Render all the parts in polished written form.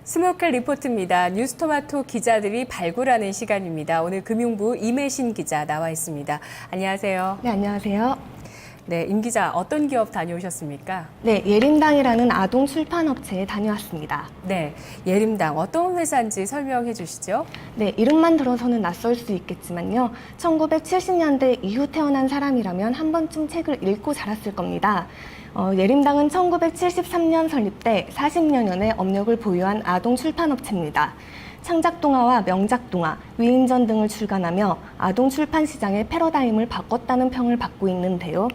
스몰클 리포트입니다. 뉴스토마토 기자들이 발굴하는 시간입니다. 오늘 금융부 임혜신 기자 나와 있습니다. 안녕하세요. 네, 안녕하세요. 네, 임 기자 어떤 기업 다녀오셨습니까? 네, 예림당이라는 아동 출판업체에 다녀왔습니다. 네, 예림당 어떤 회사인지 설명해 주시죠. 네, 이름만 들어서는 낯설 수 있겠지만요. 1970년대 이후 태어난 사람이라면 한 번쯤 책을 읽고 자랐을 겁니다. 예림당은 1973년 설립돼 40여 년의 업력을 보유한 아동 출판업체입니다. 창작동화와 명작동화, 위인전 등을 출간하며 아동 출판 시장의 패러다임을 바꿨다는 평을 받고 있는데요.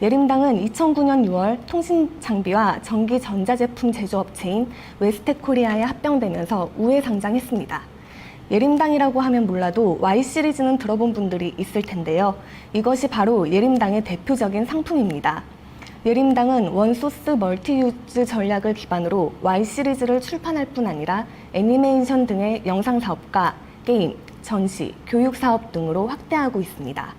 예림당은 2009년 6월 통신장비와 전기 전자제품 제조업체인 웨스텍코리아에 합병되면서 우회 상장했습니다. 예림당이라고 하면 몰라도 Y시리즈는 들어본 분들이 있을 텐데요. 이것이 바로 예림당의 대표적인 상품입니다. 예림당은 원소스 멀티유즈 전략을 기반으로 Y시리즈를 출판할 뿐 아니라 애니메이션 등의 영상사업과 게임, 전시, 교육사업 등으로 확대하고 있습니다.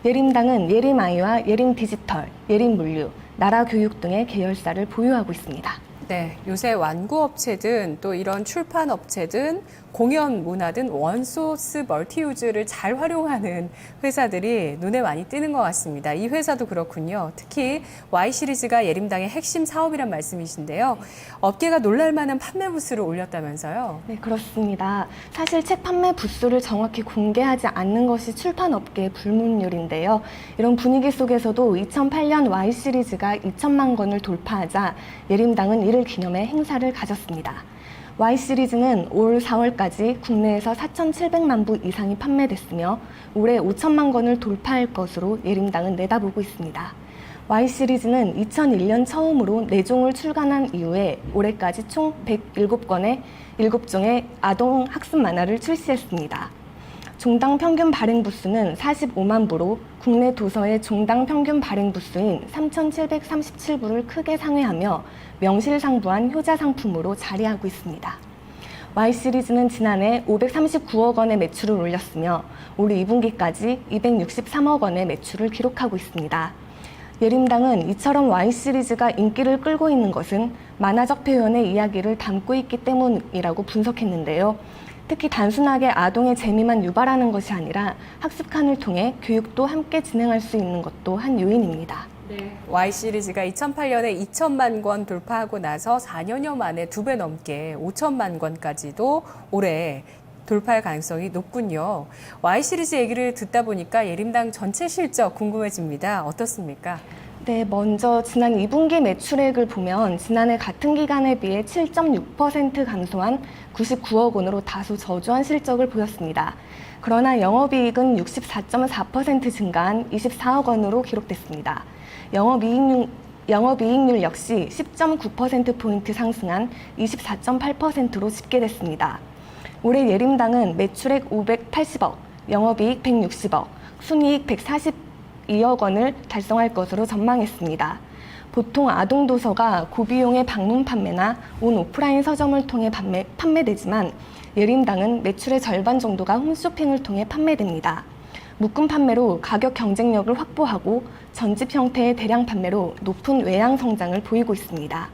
예림당은 예림아이와 예림디지털, 예림물류, 나라교육 등의 계열사를 보유하고 있습니다. 네, 요새 완구업체든 또 이런 출판업체든 공연 문화든 원소스 멀티유즈를 잘 활용하는 회사들이 눈에 많이 띄는 것 같습니다. 이 회사도 그렇군요. 특히 Y시리즈가 예림당의 핵심 사업이란 말씀이신데요. 업계가 놀랄만한 판매 부수를 올렸다면서요? 네, 그렇습니다. 사실 책 판매 부수를 정확히 공개하지 않는 것이 출판업계의 불문율인데요. 이런 분위기 속에서도 2008년 Y시리즈가 2천만 권을 돌파하자 예림당은 이를 기념해 행사를 가졌습니다. Y시리즈는 올 4월까지 국내에서 4,700만 부 이상이 판매됐으며 올해 5천만 권을 돌파할 것으로 예림당은 내다보고 있습니다. Y시리즈는 2001년 처음으로 4종을 출간한 이후에 올해까지 총 107권의 7종의 아동 학습 만화를 출시했습니다. 종당 평균 발행 부수는 45만 부로 국내 도서의 종당 평균 발행 부수인 3,737부를 크게 상회하며 명실상부한 효자 상품으로 자리하고 있습니다. Y시리즈는 지난해 539억 원의 매출을 올렸으며 올 2분기까지 263억 원의 매출을 기록하고 있습니다. 예림당은 이처럼 Y시리즈가 인기를 끌고 있는 것은 만화적 표현의 이야기를 담고 있기 때문이라고 분석했는데요. 특히 단순하게 아동의 재미만 유발하는 것이 아니라 학습칸을 통해 교육도 함께 진행할 수 있는 것도 한 요인입니다. 네. Y시리즈가 2008년에 2천만 권 돌파하고 나서 4년여 만에 2배 넘게 5천만 권까지도 올해 돌파할 가능성이 높군요. Y시리즈 얘기를 듣다 보니까 예림당 전체 실적 궁금해집니다. 어떻습니까? 네, 먼저 지난 2분기 매출액을 보면 지난해 같은 기간에 비해 7.6% 감소한 99억 원으로 다소 저조한 실적을 보였습니다. 그러나 영업이익은 64.4% 증가한 24억 원으로 기록됐습니다. 영업이익률 역시 10.9%포인트 상승한 24.8%로 집계됐습니다. 올해 예림당은 매출액 580억, 영업이익 160억, 순이익 142억 원을 달성할 것으로 전망했습니다. 보통 아동 도서가 고비용의 방문 판매나 온 오프라인 서점을 통해 판매되지만 예림당은 매출의 절반 정도가 홈쇼핑을 통해 판매됩니다. 묶음 판매로 가격 경쟁력을 확보하고 전집 형태의 대량 판매로 높은 외양 성장을 보이고 있습니다.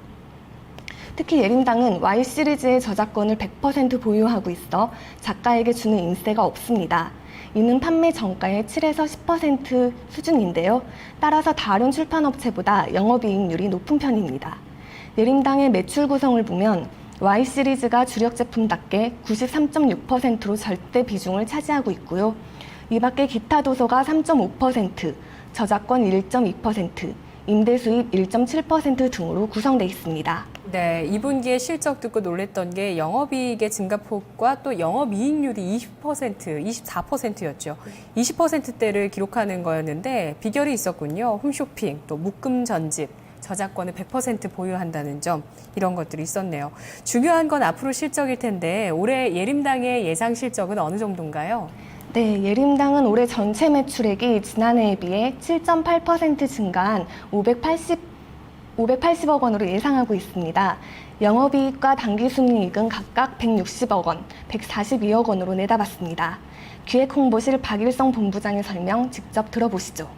특히 예림당은 Y시리즈의 저작권을 100% 보유하고 있어 작가에게 주는 인세가 없습니다. 이는 판매 정가의 7에서 10% 수준인데요. 따라서 다른 출판업체보다 영업이익률이 높은 편입니다. 예림당의 매출 구성을 보면 Y시리즈가 주력 제품답게 93.6%로 절대 비중을 차지하고 있고요. 이 밖에 기타 도서가 3.5%, 저작권 1.2%, 임대 수입 1.7% 등으로 구성되어 있습니다. 네, 2분기에 실적 듣고 놀랬던 게 영업이익의 증가폭과 또 영업이익률이 20%, 24%였죠. 20%대를 기록하는 거였는데 비결이 있었군요. 홈쇼핑, 또 묶음 전집, 저작권을 100% 보유한다는 점, 이런 것들이 있었네요. 중요한 건 앞으로 실적일 텐데 올해 예림당의 예상 실적은 어느 정도인가요? 네, 예림당은 올해 전체 매출액이 지난해에 비해 7.8% 증가한 580억 원으로 예상하고 있습니다. 영업이익과 당기순이익은 각각 160억 원, 142억 원으로 내다봤습니다. 기획홍보실 박일성 본부장의 설명 직접 들어보시죠.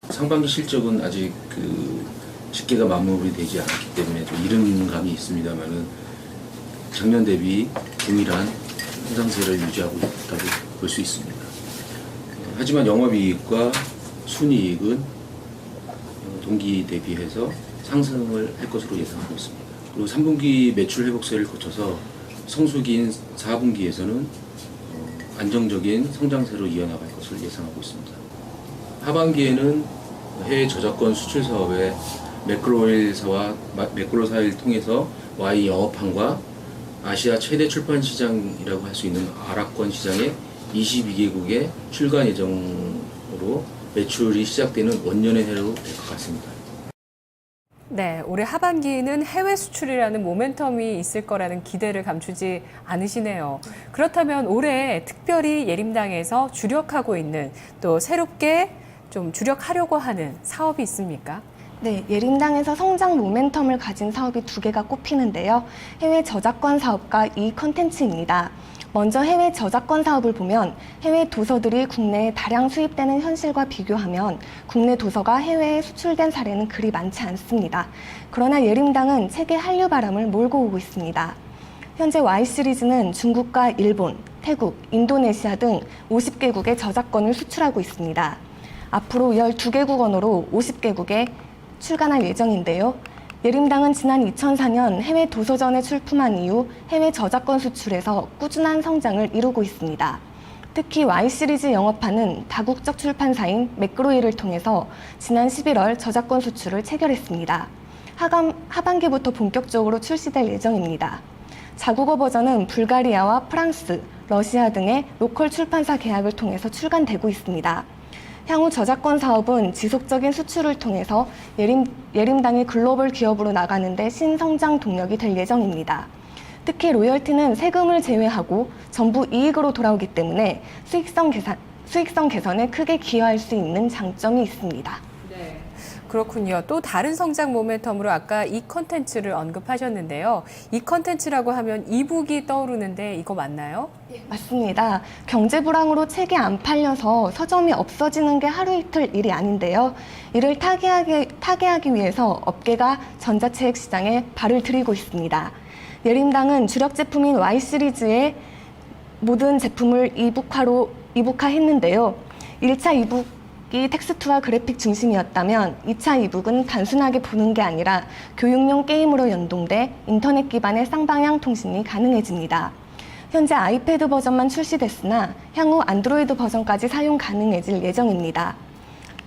상반기 실적은 아직 집계가 마무리되지 않았기 때문에 좀 이른감이 있습니다만은 작년 대비 동일한 상승세를 유지하고 있다고 볼 수 있습니다. 하지만 영업이익과 순이익은 동기 대비해서 상승을 할 것으로 예상하고 있습니다. 그리고 3분기 매출 회복세를 거쳐서 성수기인 4분기에서는 안정적인 성장세로 이어나갈 것을 예상하고 있습니다. 하반기에는 해외 저작권 수출 사업에 매크로사를 통해서 Y 영업판과 아시아 최대 출판 시장이라고 할 수 있는 아랍권 시장의 22개국에 출간 예정으로 매출이 시작되는 원년의 해로 될 것 같습니다. 네, 올해 하반기에는 해외 수출이라는 모멘텀이 있을 거라는 기대를 감추지 않으시네요. 그렇다면 올해 특별히 예림당에서 주력하고 있는 또 새롭게 좀 주력하려고 하는 사업이 있습니까? 네, 예림당에서 성장 모멘텀을 가진 사업이 두 개가 꼽히는데요. 해외 저작권 사업과 이-컨텐츠입니다. 먼저 해외 저작권 사업을 보면 해외 도서들이 국내에 다량 수입되는 현실과 비교하면 국내 도서가 해외에 수출된 사례는 그리 많지 않습니다. 그러나 예림당은 책의 한류 바람을 몰고 오고 있습니다. 현재 Y 시리즈는 중국과 일본, 태국, 인도네시아 등 50개국의 저작권을 수출하고 있습니다. 앞으로 12개국 언어로 50개국에 출간할 예정인데요. 예림당은 지난 2004년 해외 도서전에 출품한 이후 해외 저작권 수출에서 꾸준한 성장을 이루고 있습니다. 특히 Y 시리즈 영업판은 다국적 출판사인 매크로이를 통해서 지난 11월 저작권 수출을 체결했습니다. 하반기부터 본격적으로 출시될 예정입니다. 자국어 버전은 불가리아와 프랑스, 러시아 등의 로컬 출판사 계약을 통해서 출간되고 있습니다. 향후 저작권 사업은 지속적인 수출을 통해서 예림당이 글로벌 기업으로 나가는 데 신성장 동력이 될 예정입니다. 특히 로열티는 세금을 제외하고 전부 이익으로 돌아오기 때문에 수익성 개선에 크게 기여할 수 있는 장점이 있습니다. 네. 그렇군요. 또 다른 성장 모멘텀으로 아까 이 컨텐츠를 언급하셨는데요. 이 컨텐츠라고 하면 이북이 떠오르는데 이거 맞나요? 맞습니다. 경제 불황으로 책이 안 팔려서 서점이 없어지는 게 하루 이틀 일이 아닌데요. 이를 타개하기 위해서 업계가 전자책 시장에 발을 들이고 있습니다. 예림당은 주력 제품인 Y 시리즈의 모든 제품을 이북화했는데요. 1차 이북이 텍스트와 그래픽 중심이었다면 2차 이북은 단순하게 보는 게 아니라 교육용 게임으로 연동돼 인터넷 기반의 쌍방향 통신이 가능해집니다. 현재 아이패드 버전만 출시됐으나 향후 안드로이드 버전까지 사용 가능해질 예정입니다.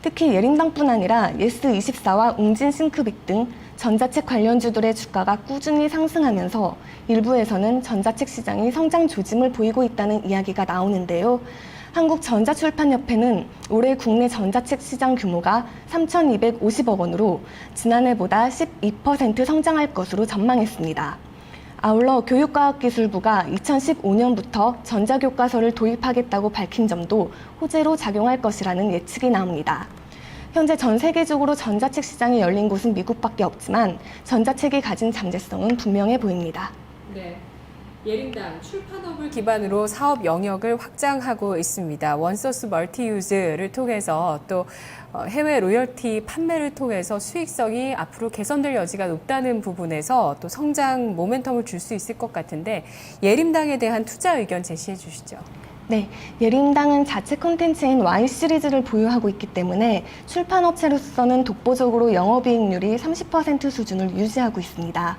특히 예림당뿐 아니라 예스24와 웅진 싱크빅 등 전자책 관련주들의 주가가 꾸준히 상승하면서 일부에서는 전자책 시장이 성장 조짐을 보이고 있다는 이야기가 나오는데요. 한국전자출판협회는 올해 국내 전자책 시장 규모가 3,250억 원으로 지난해보다 12% 성장할 것으로 전망했습니다. 아울러 교육과학기술부가 2015년부터 전자교과서를 도입하겠다고 밝힌 점도 호재로 작용할 것이라는 예측이 나옵니다. 현재 전 세계적으로 전자책 시장이 열린 곳은 미국밖에 없지만 전자책이 가진 잠재성은 분명해 보입니다. 네. 예림당 출판업을 기반으로 사업 영역을 확장하고 있습니다. 원소스 멀티유즈를 통해서 또 해외 로열티 판매를 통해서 수익성이 앞으로 개선될 여지가 높다는 부분에서 또 성장 모멘텀을 줄 수 있을 것 같은데 예림당에 대한 투자 의견 제시해 주시죠. 네, 예림당은 자체 콘텐츠인 Y 시리즈를 보유하고 있기 때문에 출판업체로서는 독보적으로 영업이익률이 30% 수준을 유지하고 있습니다.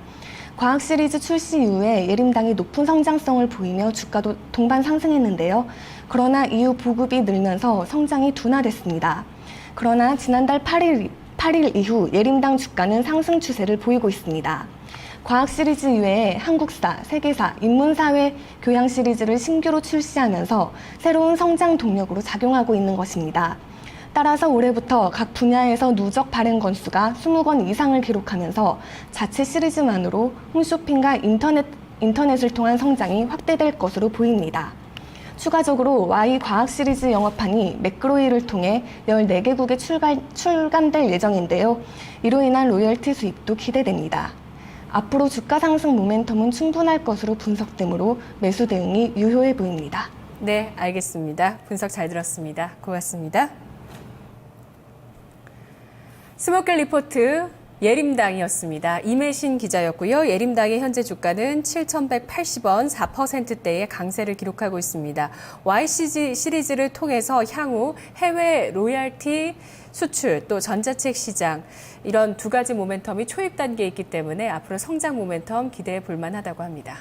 과학 시리즈 출시 이후에 예림당이 높은 성장성을 보이며 주가도 동반 상승했는데요. 그러나 이후 보급이 늘면서 성장이 둔화됐습니다. 그러나 지난달 8일 이후 예림당 주가는 상승 추세를 보이고 있습니다. 과학 시리즈 이외에 한국사, 세계사, 인문사회 교양 시리즈를 신규로 출시하면서 새로운 성장 동력으로 작용하고 있는 것입니다. 따라서 올해부터 각 분야에서 누적 발행 건수가 20건 이상을 기록하면서 자체 시리즈만으로 홈쇼핑과 인터넷을 통한 성장이 확대될 것으로 보입니다. 추가적으로 Y 과학 시리즈 영업판이 매크로이를 통해 14개국에 출간될 예정인데요. 이로 인한 로열티 수입도 기대됩니다. 앞으로 주가 상승 모멘텀은 충분할 것으로 분석되므로 매수 대응이 유효해 보입니다. 네, 알겠습니다. 분석 잘 들었습니다. 고맙습니다. 스모켈 리포트 예림당이었습니다. 임혜신 기자였고요. 예림당의 현재 주가는 7,180원 4%대의 강세를 기록하고 있습니다. YCG 시리즈를 통해서 향후 해외 로얄티 수출 또 전자책 시장 이런 두 가지 모멘텀이 초입 단계에 있기 때문에 앞으로 성장 모멘텀 기대해 볼 만하다고 합니다.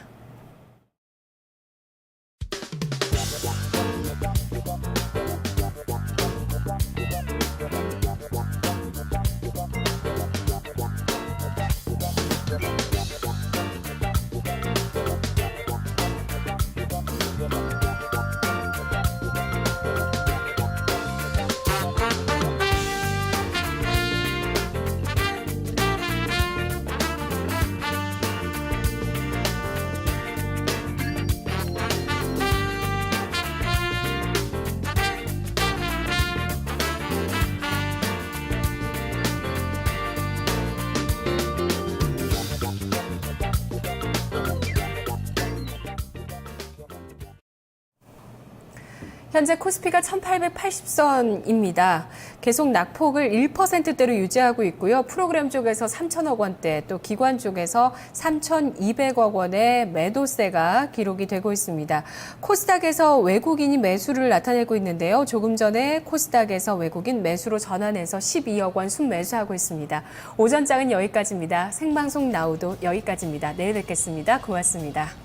현재 코스피가 1880선입니다. 계속 낙폭을 1%대로 유지하고 있고요. 프로그램 쪽에서 3천억 원대, 또 기관 쪽에서 3,200억 원의 매도세가 기록이 되고 있습니다. 코스닥에서 외국인이 매수를 나타내고 있는데요. 조금 전에 코스닥에서 외국인 매수로 전환해서 12억 원 순매수하고 있습니다. 오전장은 여기까지입니다. 생방송 나우도 여기까지입니다. 내일 뵙겠습니다. 고맙습니다.